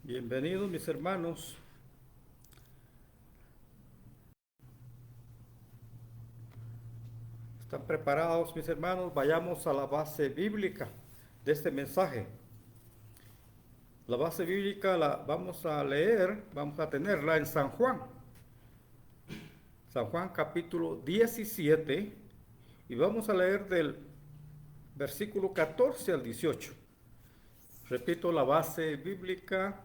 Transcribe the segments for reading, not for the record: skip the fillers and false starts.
Bienvenidos mis hermanos. ¿Están preparados mis hermanos? Vayamos a la base bíblica de este mensaje. La base bíblica la vamos a leer, vamos a tenerla en San Juan. San Juan capítulo 17 y vamos a leer del versículo 14 al 18. Repito, la base bíblica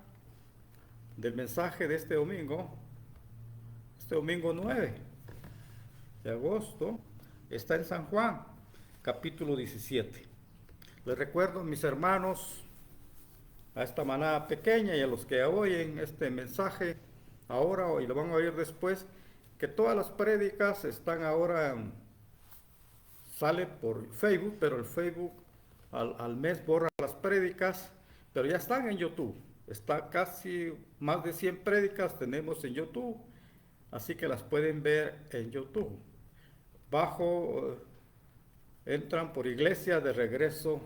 del mensaje de este domingo 9 de agosto, está en San Juan, capítulo 17. Les recuerdo, mis hermanos, a esta manada pequeña y a los que oyen este mensaje ahora y lo van a oír después, que todas las prédicas están ahora, sale por Facebook, pero el Facebook al mes borra las prédicas, pero ya están en YouTube. Está casi más de 100 prédicas tenemos en YouTube, así que las pueden ver en YouTube. Bajo, entran por Iglesia de Regreso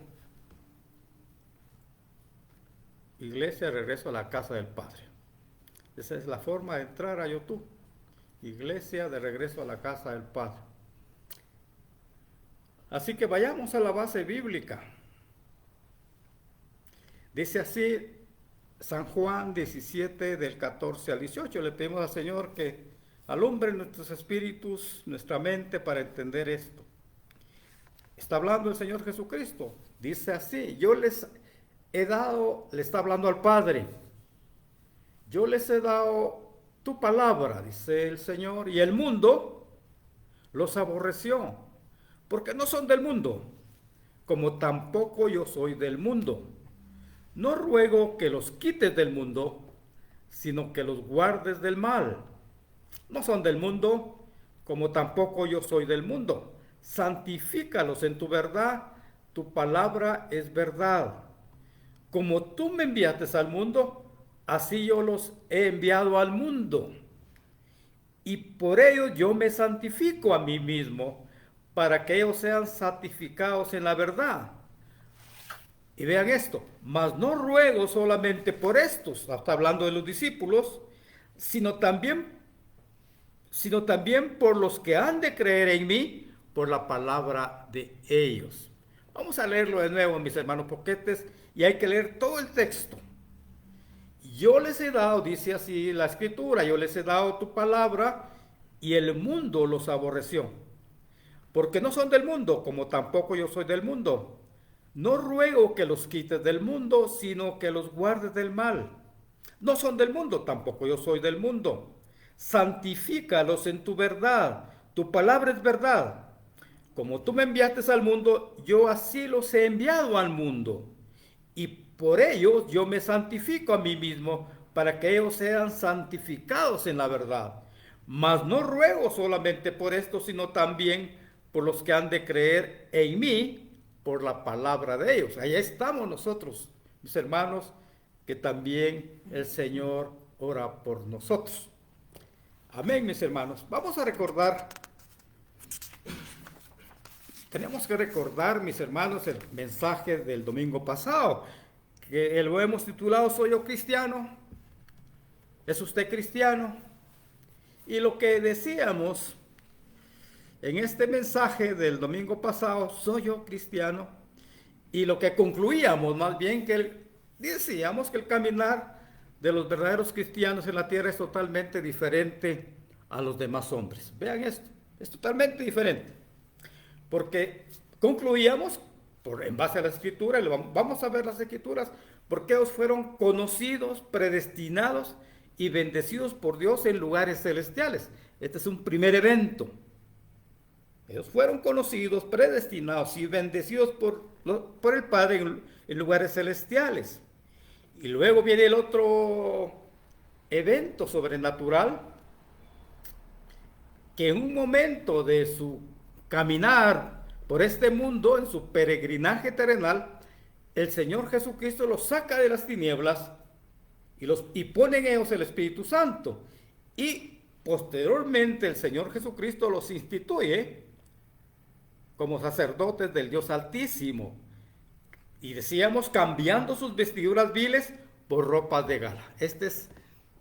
a la Casa del Padre. Esa es la forma de entrar a YouTube. Iglesia de Regreso a la Casa del Padre. Así que vayamos a la base bíblica. Dice así San Juan 17 del 14 al 18. Le pedimos al Señor que alumbre nuestros espíritus, nuestra mente para entender esto. Está hablando el Señor Jesucristo. Dice así: yo les he dado, le está hablando al Padre, yo les he dado tu palabra, dice el Señor, y el mundo los aborreció, porque no son del mundo, como tampoco yo soy del mundo. No ruego que los quites del mundo, sino que los guardes del mal. No son del mundo, como tampoco yo soy del mundo. Santifícalos en tu verdad, tu palabra es verdad. Como tú me enviaste al mundo, así yo los he enviado al mundo. Y por ello yo me santifico a mí mismo, para que ellos sean santificados en la verdad. Y vean esto: mas no ruego solamente por estos, está hablando de los discípulos, sino también por los que han de creer en mí por la palabra de ellos. Vamos a leerlo de nuevo, mis hermanos, porque y hay que leer todo el texto. Yo les he dado, dice así la escritura, yo les he dado tu palabra y el mundo los aborreció, porque no son del mundo, como tampoco yo soy del mundo. No ruego que los quites del mundo, sino que los guardes del mal. No son del mundo, tampoco yo soy del mundo. Santifícalos en tu verdad, tu palabra es verdad. Como tú me enviaste al mundo, yo así los he enviado al mundo. Y por ello yo me santifico a mí mismo, para que ellos sean santificados en la verdad. Mas no ruego solamente por esto, sino también por los que han de creer en mí por la palabra de ellos. Ahí estamos nosotros, mis hermanos, que también el Señor ora por nosotros. Amén, mis hermanos. Vamos a recordar, tenemos que recordar, mis hermanos, el mensaje del domingo pasado, que lo hemos titulado ¿Soy yo cristiano? ¿Es usted cristiano? Y lo que decíamos en este mensaje del domingo pasado, ¿soy yo cristiano? Y lo que concluíamos más bien decíamos que el caminar de los verdaderos cristianos en la tierra es totalmente diferente a los demás hombres. Vean esto, es totalmente diferente. Porque concluíamos, en base a la escritura, y vamos a ver las escrituras, porque ellos fueron conocidos, predestinados y bendecidos por Dios en lugares celestiales. Este es un primer evento. Ellos fueron conocidos, predestinados y bendecidos por el Padre en lugares celestiales. Y luego viene el otro evento sobrenatural, que en un momento de su caminar por este mundo, en su peregrinaje terrenal, el Señor Jesucristo los saca de las tinieblas y pone en ellos el Espíritu Santo. Y posteriormente el Señor Jesucristo los instituye como sacerdotes del Dios Altísimo. Y decíamos, cambiando sus vestiduras viles por ropas de gala. Este es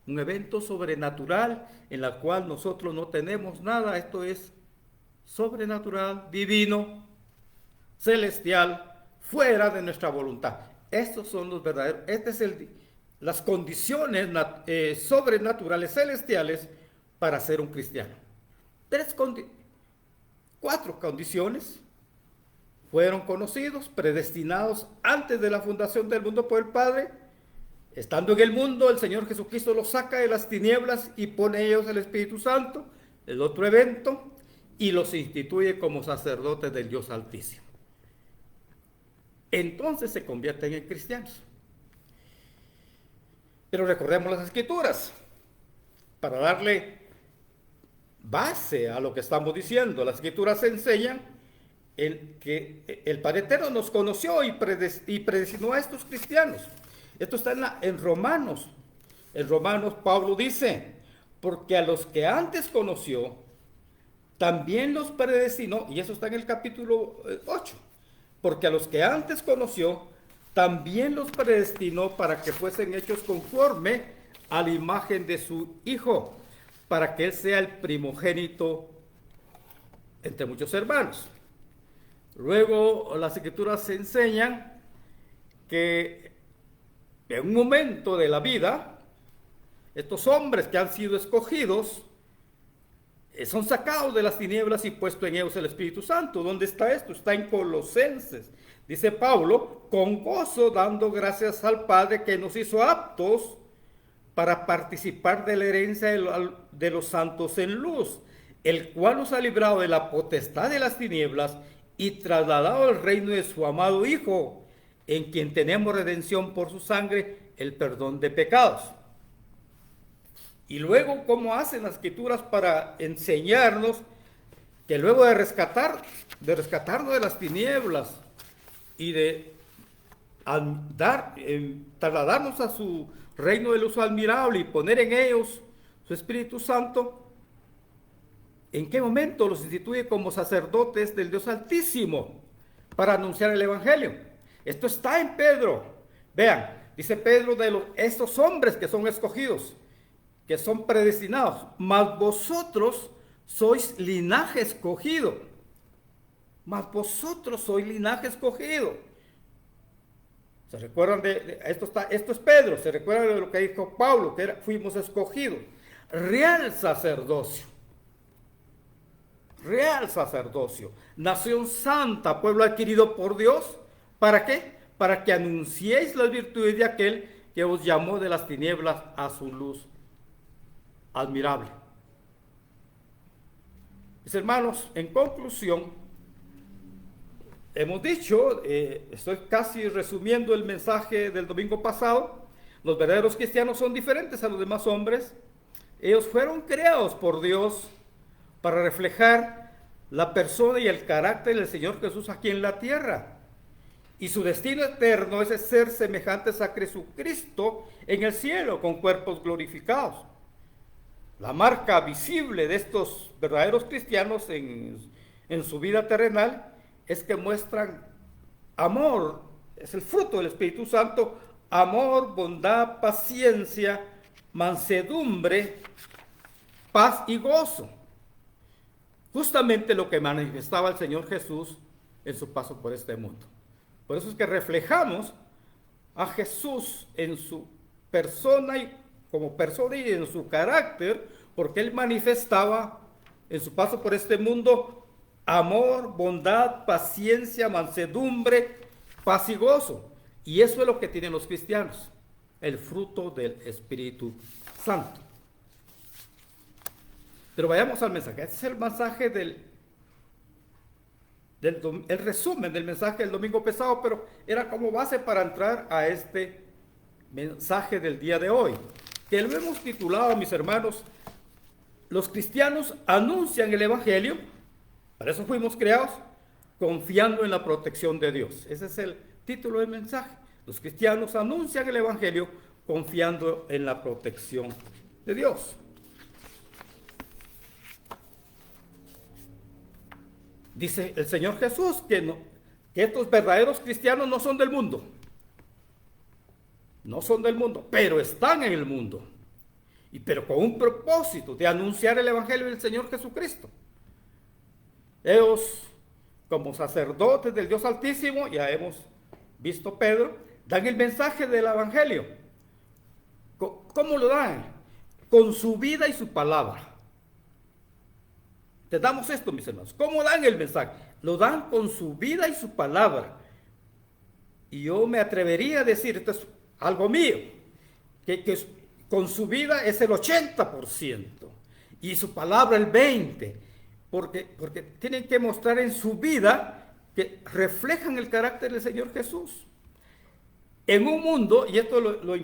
un evento sobrenatural en el cual nosotros no tenemos nada. Esto es sobrenatural, divino, celestial, fuera de nuestra voluntad. Estos son los verdaderos, las condiciones sobrenaturales, celestiales, para ser un cristiano. Cuatro condiciones. Fueron conocidos, predestinados antes de la fundación del mundo por el Padre. Estando en el mundo, el Señor Jesucristo los saca de las tinieblas y pone ellos el Espíritu Santo, el otro evento, y los instituye como sacerdotes del Dios Altísimo. Entonces se convierten en cristianos. Pero recordemos las Escrituras para darle base a lo que estamos diciendo. Las Escrituras enseñan que el Padre Eterno nos conoció y predestinó a estos cristianos. Esto está en Romanos. En Romanos Pablo dice, porque a los que antes conoció, también los predestinó, y eso está en el capítulo 8, porque a los que antes conoció, también los predestinó para que fuesen hechos conforme a la imagen de su Hijo, para que Él sea el primogénito entre muchos hermanos. Luego las Escrituras enseñan que en un momento de la vida, estos hombres que han sido escogidos son sacados de las tinieblas y puesto en ellos el Espíritu Santo. ¿Dónde está esto? Está en Colosenses. Dice Pablo, con gozo dando gracias al Padre que nos hizo aptos para participar de la herencia de los santos en luz, el cual nos ha librado de la potestad de las tinieblas y trasladado al reino de su amado Hijo, en quien tenemos redención por su sangre, el perdón de pecados. Y luego, ¿cómo hacen las Escrituras para enseñarnos que luego de rescatarnos de las tinieblas y de trasladarnos a su reino de luz admirable y poner en ellos su Espíritu Santo? ¿En qué momento los instituye como sacerdotes del Dios Altísimo para anunciar el Evangelio? Esto está en Pedro. Vean, dice Pedro de estos hombres que son escogidos, que son predestinados, mas vosotros sois linaje escogido. Mas vosotros sois linaje escogido. ¿Se recuerdan de esto? Esto es Pedro. ¿Se recuerdan de lo que dijo Pablo? Que fuimos escogidos. Real sacerdocio. Real sacerdocio. Nación santa, pueblo adquirido por Dios. ¿Para qué? Para que anunciéis las virtudes de aquel que os llamó de las tinieblas a su luz admirable. Mis hermanos, en conclusión, hemos dicho, estoy casi resumiendo el mensaje del domingo pasado, los verdaderos cristianos son diferentes a los demás hombres. Ellos fueron creados por Dios para reflejar la persona y el carácter del Señor Jesús aquí en la tierra. Y su destino eterno es ser semejantes a Jesucristo en el cielo con cuerpos glorificados. La marca visible de estos verdaderos cristianos en su vida terrenal es que muestran amor, es el fruto del Espíritu Santo, amor, bondad, paciencia, mansedumbre, paz y gozo. Justamente lo que manifestaba el Señor Jesús en su paso por este mundo. Por eso es que reflejamos a Jesús en su persona y como persona y en su carácter, porque Él manifestaba en su paso por este mundo amor, bondad, paciencia, mansedumbre, paz y gozo. Y eso es lo que tienen los cristianos, el fruto del Espíritu Santo. Pero vayamos al mensaje. Este es el mensaje el resumen del mensaje del domingo pasado, pero era como base para entrar a este mensaje del día de hoy, que lo hemos titulado, mis hermanos, los cristianos anuncian el Evangelio. Para eso fuimos creados, confiando en la protección de Dios. Ese es el título del mensaje. Los cristianos anuncian el Evangelio confiando en la protección de Dios. Dice el Señor Jesús que estos verdaderos cristianos no son del mundo. no son del mundo, pero están en el mundo. Pero con un propósito de anunciar el Evangelio del Señor Jesucristo. Ellos, como sacerdotes del Dios Altísimo, ya hemos visto Pedro, dan el mensaje del Evangelio. ¿Cómo lo dan? Con su vida y su palabra. Te damos esto, mis hermanos. ¿Cómo dan el mensaje? Lo dan con su vida y su palabra. Y yo me atrevería a decir, esto es algo mío, que con su vida es el 80% y su palabra el 20%, porque tienen que mostrar en su vida que reflejan el carácter del Señor Jesús. En un mundo, y esto lo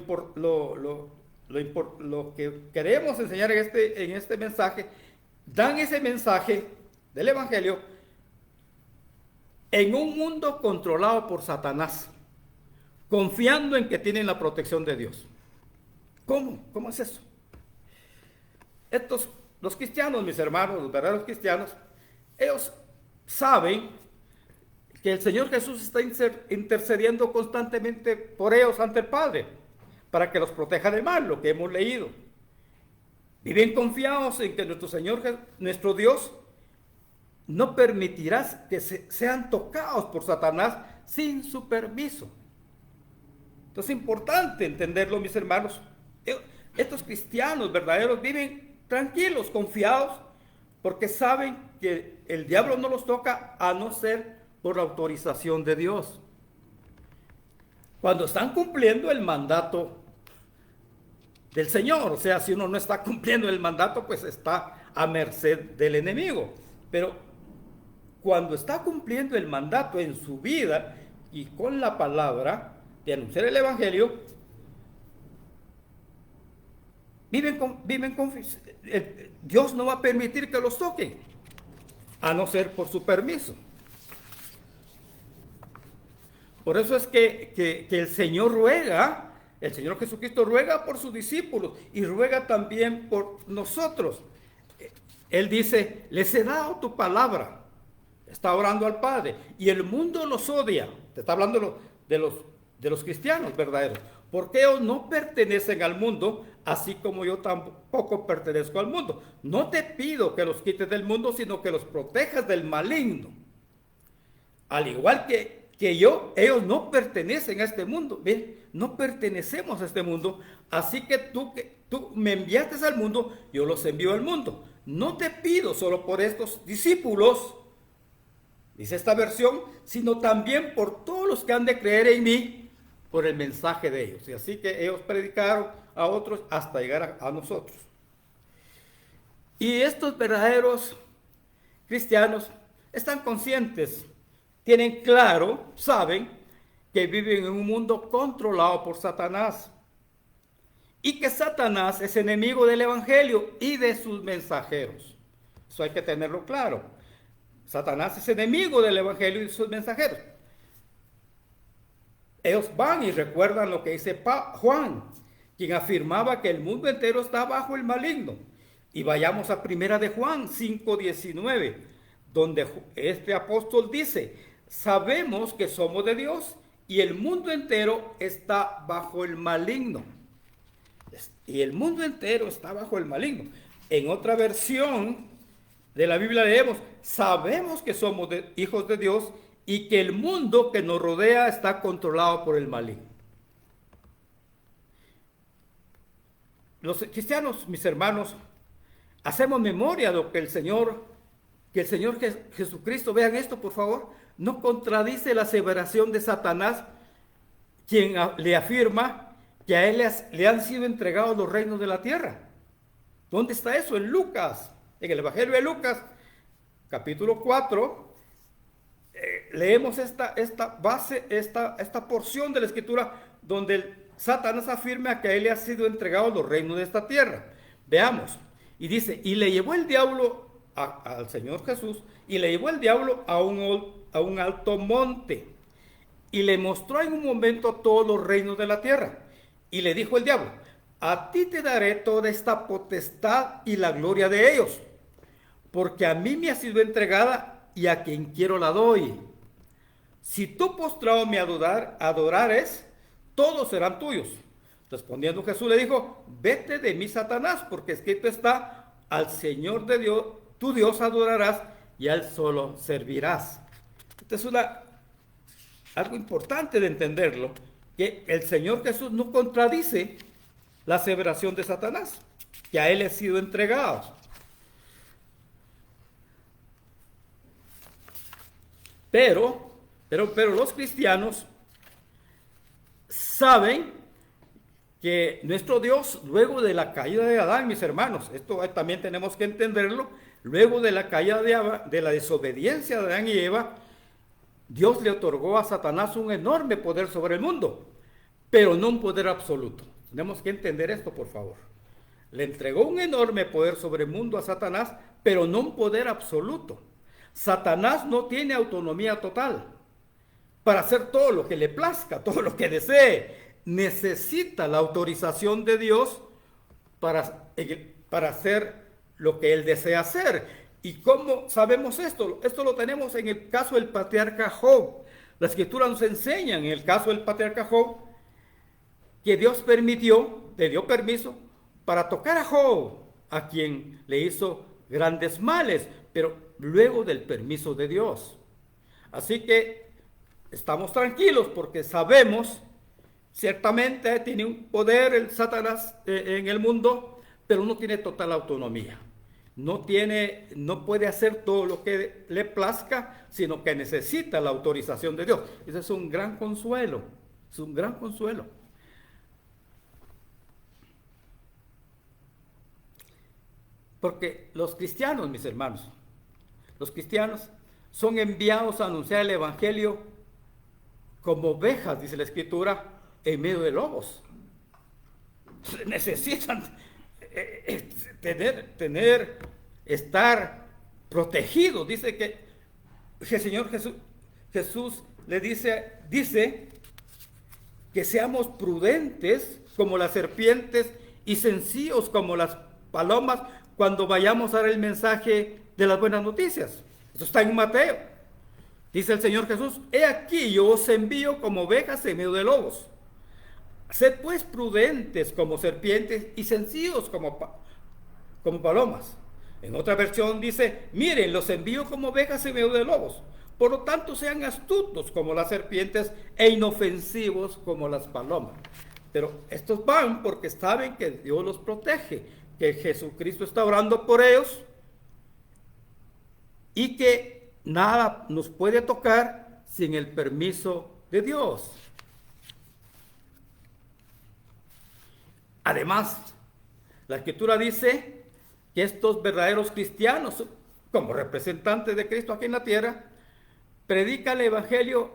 que queremos enseñar en este mensaje, dan ese mensaje del Evangelio en un mundo controlado por Satanás, confiando en que tienen la protección de Dios. ¿Cómo? ¿Cómo es eso? Los cristianos, mis hermanos, los verdaderos cristianos, ellos saben que el Señor Jesús está intercediendo constantemente por ellos ante el Padre, para que los proteja del mal, lo que hemos leído. Viven confiados en que nuestro Señor, nuestro Dios, no permitirá que sean tocados por Satanás sin su permiso. Entonces es importante entenderlo, mis hermanos. Estos cristianos verdaderos viven tranquilos, confiados, porque saben que el diablo no los toca a no ser por la autorización de Dios. Cuando están cumpliendo el mandato del Señor, o sea, si uno no está cumpliendo el mandato, pues está a merced del enemigo. Pero cuando está cumpliendo el mandato en su vida y con la palabra de anunciar el Evangelio, Dios no va a permitir que los toquen, a no ser por su permiso. Por eso es que el Señor ruega, el Señor Jesucristo ruega por sus discípulos y ruega también por nosotros. Él dice, les he dado tu palabra. Está orando al Padre. Y el mundo los odia. Te está hablando de los cristianos verdaderos. Porque ellos no pertenecen al mundo, así como yo tampoco pertenezco al mundo. No te pido que los quites del mundo, sino que los protejas del maligno. Al igual que ellos no pertenecen a este mundo. ¿Ven? No pertenecemos a este mundo. Así que tú me enviaste al mundo, yo los envío al mundo. No te pido solo por estos discípulos, dice esta versión, sino también por todos los que han de creer en mí por el mensaje de ellos. Y así que ellos predicaron a otros hasta llegar a nosotros. Y estos verdaderos cristianos están conscientes, tienen claro, saben que viven en un mundo controlado por Satanás y que Satanás es enemigo del Evangelio y de sus mensajeros. Eso hay que tenerlo claro. Satanás es enemigo del Evangelio y de sus mensajeros. Ellos van y recuerdan lo que dice Juan, quien afirmaba que el mundo entero está bajo el maligno. Y vayamos a primera de Juan 5:19, donde este apóstol dice, sabemos que somos de Dios y el mundo entero está bajo el maligno. Y el mundo entero está bajo el maligno. En otra versión de la Biblia leemos, sabemos que somos hijos de Dios y que el mundo que nos rodea está controlado por el maligno. Los cristianos, mis hermanos, hacemos memoria de lo que el Señor Jesucristo, vean esto por favor, no contradice la aseveración de Satanás, quien le afirma que a él le han sido entregados los reinos de la tierra. ¿Dónde está eso? En Lucas, en el Evangelio de Lucas, capítulo 4, leemos esta porción de la Escritura donde Satanás afirma que a él le han sido entregados los reinos de esta tierra. Veamos, y dice, y le llevó el diablo al Señor Jesús, y le llevó el diablo a un alto monte, y le mostró en un momento todos los reinos de la tierra. Y le dijo el diablo, a ti te daré toda esta potestad y la gloria de ellos, porque a mí me ha sido entregada y a quien quiero la doy. Si tú postrado me adorares, todos serán tuyos. Respondiendo Jesús le dijo, vete de mí, Satanás, porque escrito está, al Señor de Dios, tu Dios adorarás y a Él solo servirás. Esto es algo importante de entenderlo, que el Señor Jesús no contradice la aseveración de Satanás, que a Él ha sido entregado. Pero los cristianos saben que nuestro Dios, luego de la caída de Adán, mis hermanos, esto también tenemos que entenderlo, luego de la caída de la desobediencia de Adán y Eva, Dios le otorgó a Satanás un enorme poder sobre el mundo, pero no un poder absoluto. Tenemos que entender esto, por favor. Le entregó un enorme poder sobre el mundo a Satanás, pero no un poder absoluto. Satanás no tiene autonomía total para hacer todo lo que le plazca, todo lo que desee. Necesita la autorización de Dios para hacer lo que él desea hacer. ¿Y cómo sabemos esto? Esto lo tenemos en el caso del patriarca Job. La Escritura nos enseña en el caso del patriarca Job que Dios le dio permiso para tocar a Job, a quien le hizo grandes males, pero luego del permiso de Dios. Así que estamos tranquilos porque sabemos, ciertamente tiene un poder el Satanás en el mundo, pero no tiene total autonomía. No puede hacer todo lo que le plazca, sino que necesita la autorización de Dios. Ese es un gran consuelo, es un gran consuelo. Porque los cristianos, mis hermanos, los cristianos son enviados a anunciar el evangelio como ovejas, dice la Escritura, en medio de lobos. Necesitan estar protegidos. Dice que el Señor Jesús le dice que seamos prudentes como las serpientes y sencillos como las palomas cuando vayamos a dar el mensaje de las buenas noticias. Eso está en Mateo. Dice el Señor Jesús, he aquí yo os envío como ovejas en medio de lobos. Sed pues prudentes como serpientes y sencillos como palomas. En otra versión dice, miren, los envío como ovejas en medio de lobos. Por lo tanto, sean astutos como las serpientes e inofensivos como las palomas. Pero estos van porque saben que Dios los protege, que Jesucristo está orando por ellos y que nada nos puede tocar sin el permiso de Dios. Además, la Escritura dice que estos verdaderos cristianos, como representantes de Cristo aquí en la tierra, predican el evangelio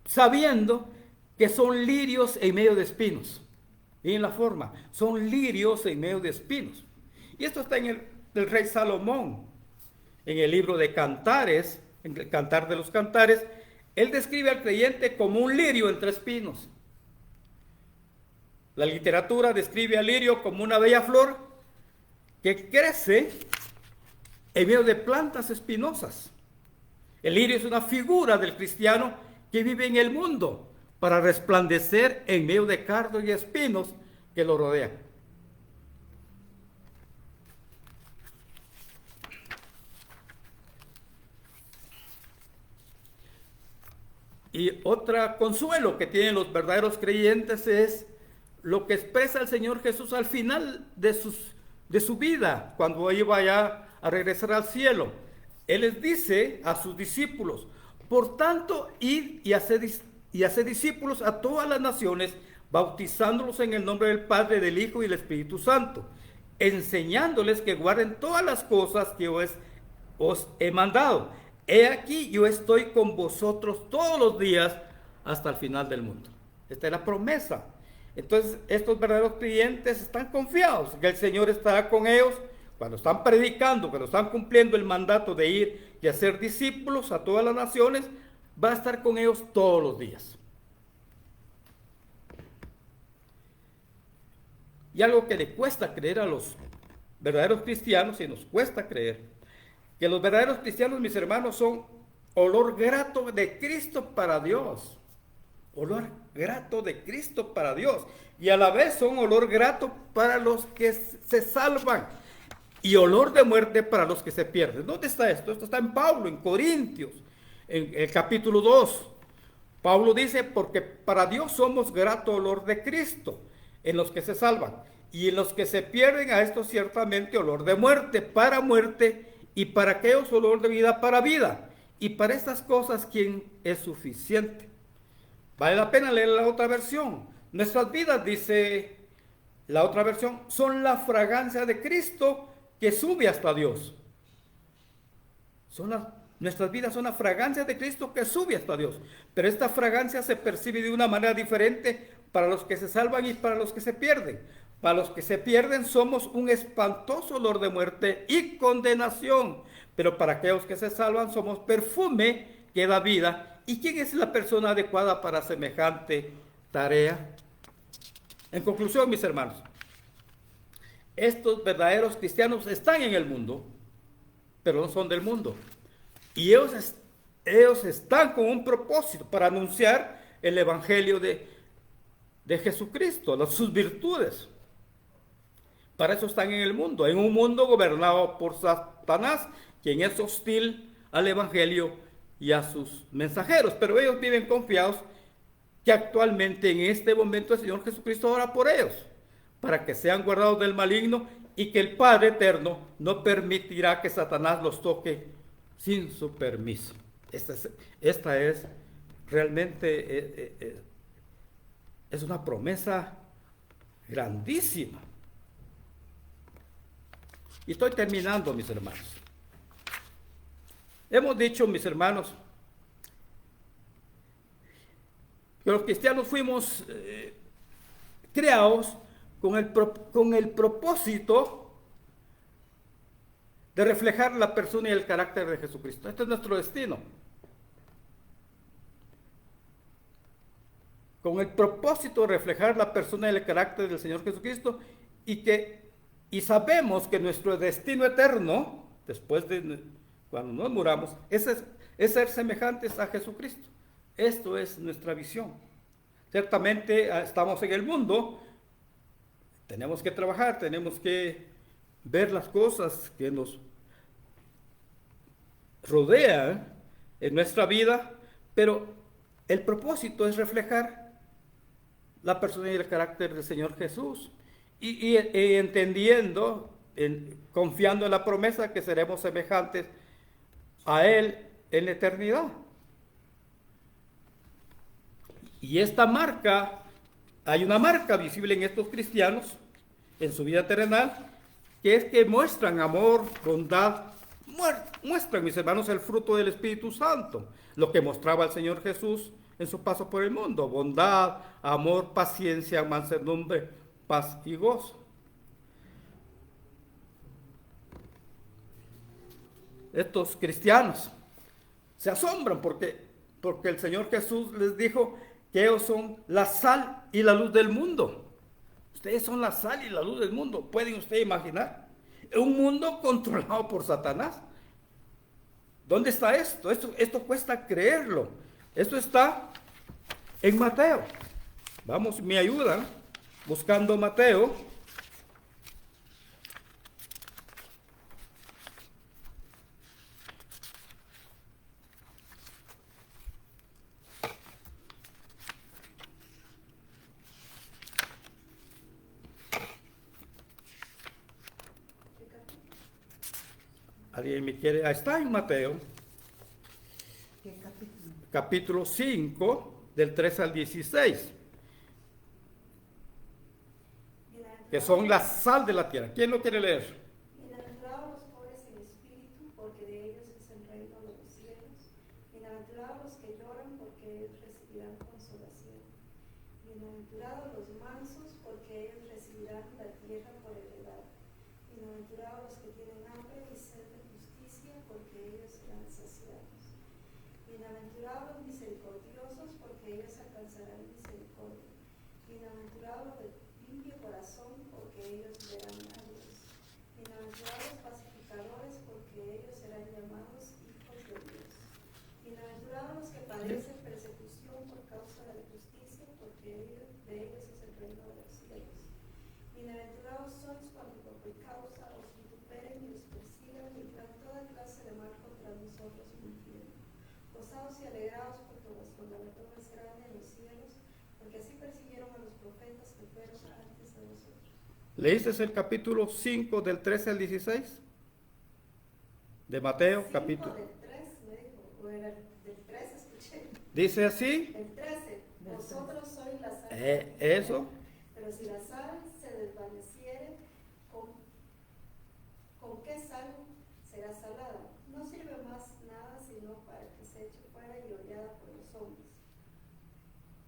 sabiendo que son lirios en medio de espinos. Y en la forma, son lirios en medio de espinos. Y esto está en el rey Salomón, en el libro de Cantares, en el Cantar de los Cantares. Él describe al creyente como un lirio entre espinos. La literatura describe al lirio como una bella flor que crece en medio de plantas espinosas. El lirio es una figura del cristiano que vive en el mundo para resplandecer en medio de cardos y espinos que lo rodean. Y otro consuelo que tienen los verdaderos creyentes es lo que expresa el Señor Jesús al final de su vida, cuando iba ya a regresar al cielo. Él les dice a sus discípulos, por tanto, id y haced discípulos a todas las naciones, bautizándolos en el nombre del Padre, del Hijo y del Espíritu Santo, enseñándoles que guarden todas las cosas que os he mandado. He aquí, yo estoy con vosotros todos los días hasta el final del mundo. Esta es la promesa. Entonces, estos verdaderos creyentes están confiados que el Señor estará con ellos cuando están predicando, cuando están cumpliendo el mandato de ir y hacer discípulos a todas las naciones. Va a estar con ellos todos los días. Y algo que le cuesta creer a los verdaderos cristianos, y nos cuesta creer, que los verdaderos cristianos, mis hermanos, son olor grato de Cristo para Dios. Olor grato de Cristo para Dios y a la vez son olor grato para los que se salvan y olor de muerte para los que se pierden. ¿Dónde está esto? Esto está en Pablo, en Corintios, en el capítulo 2. Pablo dice, porque para Dios somos grato olor de Cristo en los que se salvan y en los que se pierden, a esto ciertamente olor de muerte y para aquellos olor de vida para vida. Y para estas cosas, ¿quién es suficiente? Vale la pena leer la otra versión. Nuestras vidas, dice la otra versión, son la fragancia de Cristo que sube hasta Dios. Nuestras vidas son la fragancia de Cristo que sube hasta Dios. Pero esta fragancia se percibe de una manera diferente para los que se salvan y para los que se pierden. Para los que se pierden somos un espantoso olor de muerte y condenación. Pero para aquellos que se salvan somos perfume que da vida. ¿Y quién es la persona adecuada para semejante tarea? En conclusión, mis hermanos, estos verdaderos cristianos están en el mundo, pero no son del mundo. Y ellos están con un propósito para anunciar el evangelio de Jesucristo, sus virtudes. Para eso están en el mundo, en un mundo gobernado por Satanás, quien es hostil al evangelio y a sus mensajeros. Pero ellos viven confiados que actualmente en este momento el Señor Jesucristo ora por ellos, para que sean guardados del maligno y que el Padre eterno no permitirá que Satanás los toque sin su permiso. Esta es realmente es una promesa grandísima. Y estoy terminando, mis hermanos. Hemos dicho, mis hermanos, que los cristianos fuimos creados con el propósito de reflejar la persona y el carácter de Jesucristo. Este es nuestro destino. Con el propósito de reflejar la persona y el carácter del Señor Jesucristo y sabemos que nuestro destino eterno, después de cuando nos muramos, es ser semejantes a Jesucristo. Esto es nuestra visión. Ciertamente estamos en el mundo, tenemos que trabajar, tenemos que ver las cosas que nos rodean en nuestra vida, pero el propósito es reflejar la persona y el carácter del Señor Jesús y entendiendo, confiando en la promesa que seremos semejantes a Él en la eternidad. Y esta marca, hay una marca visible en estos cristianos, en su vida terrenal, que es que muestran amor, bondad, muestran, mis hermanos, el fruto del Espíritu Santo, lo que mostraba el Señor Jesús en su paso por el mundo: bondad, amor, paciencia, mansedumbre, paz y gozo. Estos cristianos se asombran porque el Señor Jesús les dijo que ellos son la sal y la luz del mundo. Ustedes son la sal y la luz del mundo. ¿Pueden ustedes imaginar? Un mundo controlado por Satanás. ¿Dónde está esto? Esto cuesta creerlo. Esto está en Mateo. Vamos, me ayudan buscando Mateo. ¿Alguien me quiere? Ahí está en Mateo. ¿Qué capítulo? Capítulo 5, del 3 al 16. Que son la sal de la tierra. ¿Quién lo quiere leer? Bienaventurados los pobres en espíritu, porque de ellos es el reino de los cielos. Bienaventurados los que lloran, porque ellos recibirán consolación. Bienaventurados los mansos, porque ellos recibirán la tierra por heredad. Bienaventurados los que tienen hambre y sed de justicia, porque ellos serán saciados. Bienaventurados los misericordiosos, porque ellos alcanzarán misericordia. Bienaventurados los de limpio corazón, porque ellos verán a Dios. Bienaventurados los pacificadores, porque ellos serán llamados hijos de Dios. Bienaventurados los que padecen persecución por causa de la justicia, Bienaventurados sois cuando por mi causa os vituperen y os persigan y digan toda clase de mal contra nosotros mintiendo. Gozaos y alegraos porque vuestro galardón es grande en los cielos, porque así persiguieron a los profetas que fueron antes de vosotros. ¿Leíste el capítulo 5 del 13 al 16? De Mateo, 5 capítulo. del 3, me dijo, o era del 13, escuché. Dice así, El 13, vosotros sois la sal. eso. Pero si la sal se desvaneciere, ¿con qué sal será salada? No sirve más nada sino para que se eche fuera y hollada por los hombres.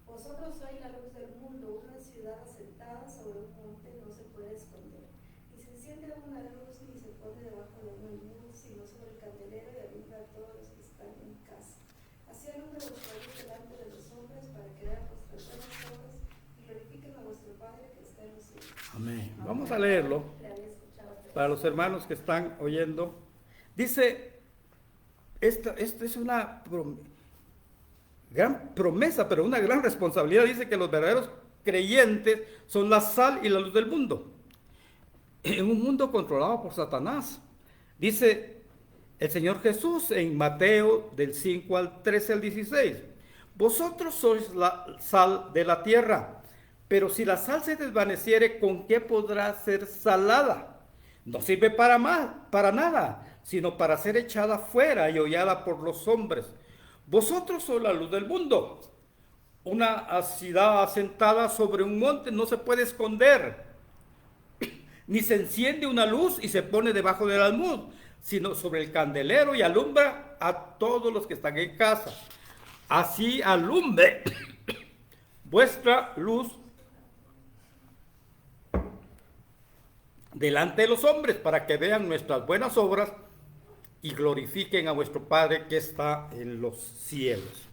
Vosotros sois la luz del mundo, una ciudad asentada sobre un monte no se puede esconder. Ni se enciende una luz ni se pone debajo de un almud, sino sobre el candelero y alumbra a todos los que están en casa. Así alumbra vuestra luz delante de los hombres para que vean vuestras buenas obras y glorifiquen a vuestro Padre que está en los cielos. Amén. Vamos a leerlo Le había escuchado, pero para los hermanos que están oyendo. Dice, esta es una gran promesa, pero una gran responsabilidad. Dice que los verdaderos creyentes son la sal y la luz del mundo. En un mundo controlado por Satanás. Dice el Señor Jesús en Mateo del 5 al 13 al 16. Vosotros sois la sal de la tierra, pero si la sal se desvaneciere, ¿con qué podrá ser salada? No sirve para nada, sino para ser echada fuera y hollada por los hombres. Vosotros sois la luz del mundo. Una ciudad asentada sobre un monte no se puede esconder, ni se enciende una luz y se pone debajo del almud, sino sobre el candelero y alumbra a todos los que están en casa. Así alumbre vuestra luz delante de los hombres, para que vean nuestras buenas obras y glorifiquen a vuestro Padre que está en los cielos.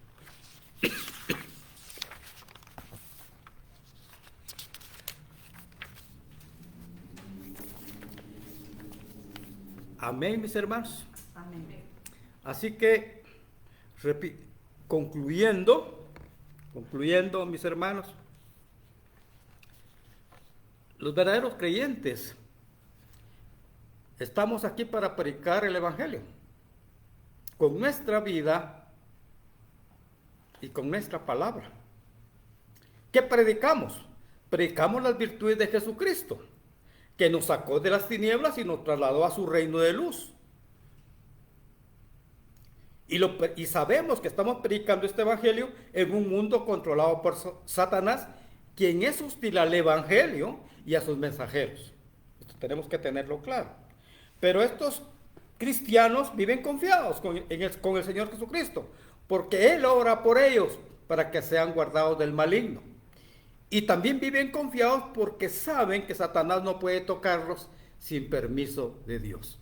Amén, mis hermanos. Amén. Así que, concluyendo, mis hermanos, los verdaderos creyentes estamos aquí para predicar el Evangelio con nuestra vida y con nuestra palabra. ¿Qué predicamos? Predicamos las virtudes de Jesucristo, que nos sacó de las tinieblas y nos trasladó a su reino de luz. Y sabemos que estamos predicando este Evangelio en un mundo controlado por Satanás, quien es hostil al Evangelio y a sus mensajeros. Esto tenemos que tenerlo claro. Pero estos cristianos viven confiados con el Señor Jesucristo, porque Él ora por ellos para que sean guardados del maligno. Y también viven confiados porque saben que Satanás no puede tocarlos sin permiso de Dios.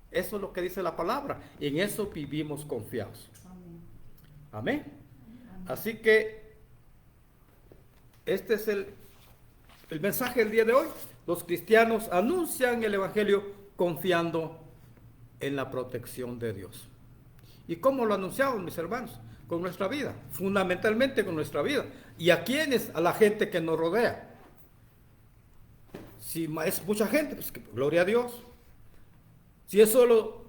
Eso es lo que dice la palabra, y en eso vivimos confiados. Amén. Así que este es el mensaje del día de hoy. Los cristianos anuncian el Evangelio confiando en la protección de Dios. ¿Y cómo lo anunciamos, mis hermanos? Con nuestra vida, fundamentalmente con nuestra vida. ¿Y a quiénes? A la gente que nos rodea. Si es mucha gente, pues gloria a Dios. Si es solo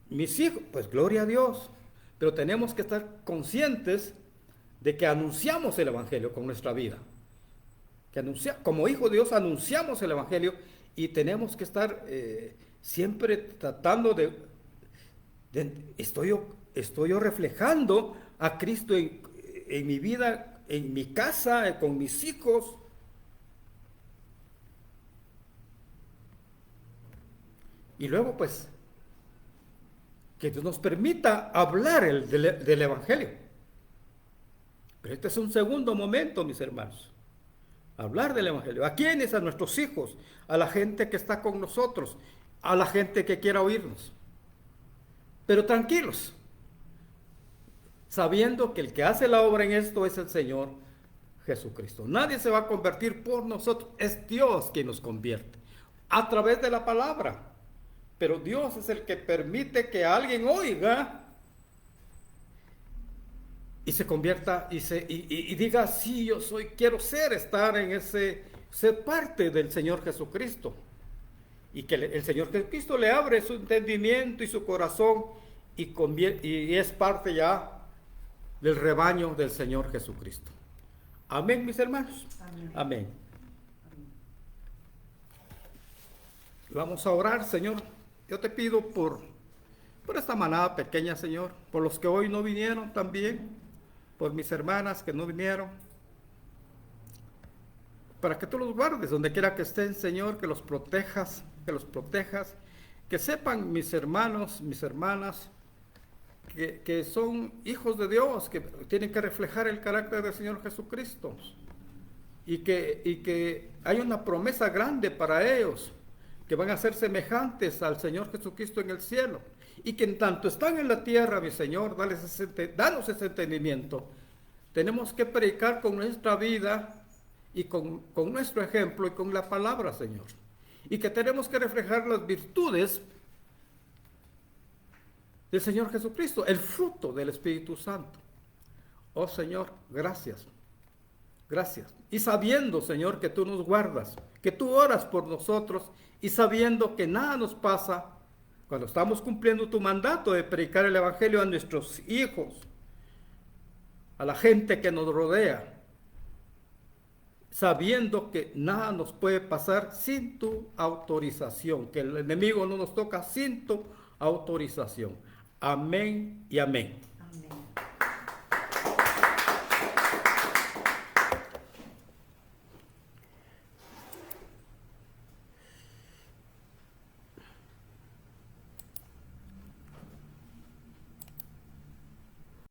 mis hijos, pues gloria a Dios. Pero tenemos que estar conscientes de que anunciamos el Evangelio con nuestra vida. Como hijos de Dios anunciamos el Evangelio y tenemos que estar siempre tratando estoy yo reflejando a Cristo en mi vida, en mi casa, con mis hijos. Y luego pues que Dios nos permita hablar del Evangelio. Pero este es un segundo momento, mis hermanos. Hablar del Evangelio. ¿A quiénes? A nuestros hijos, a la gente que está con nosotros, a la gente que quiera oírnos. Pero tranquilos, sabiendo que el que hace la obra en esto es el Señor Jesucristo. Nadie se va a convertir por nosotros, es Dios quien nos convierte a través de la palabra. Pero Dios es el que permite que alguien oiga y se convierta y diga, sí, quiero estar en ese ser parte del Señor Jesucristo. Y que el Señor Jesucristo le abre su entendimiento y su corazón y es parte ya del rebaño del Señor Jesucristo. Amén, mis hermanos. Amén. Amén. Vamos a orar, Señor. Yo te pido por esta manada pequeña, Señor, por los que hoy no vinieron también, por mis hermanas que no vinieron, para que tú los guardes donde quiera que estén, Señor, que los protejas, que sepan mis hermanos, mis hermanas, que son hijos de Dios, que tienen que reflejar el carácter del Señor Jesucristo, y que hay una promesa grande para ellos, que van a ser semejantes al Señor Jesucristo en el cielo, y que en tanto están en la tierra, mi Señor, danos ese entendimiento. Tenemos que predicar con nuestra vida y con nuestro ejemplo y con la palabra, Señor, y que tenemos que reflejar las virtudes del Señor Jesucristo, el fruto del Espíritu Santo. Oh Señor, gracias. Gracias. Y sabiendo, Señor, que tú nos guardas, que tú oras por nosotros, y sabiendo que nada nos pasa cuando estamos cumpliendo tu mandato de predicar el Evangelio a nuestros hijos, a la gente que nos rodea, sabiendo que nada nos puede pasar sin tu autorización, que el enemigo no nos toca sin tu autorización. Amén y amén. Amén.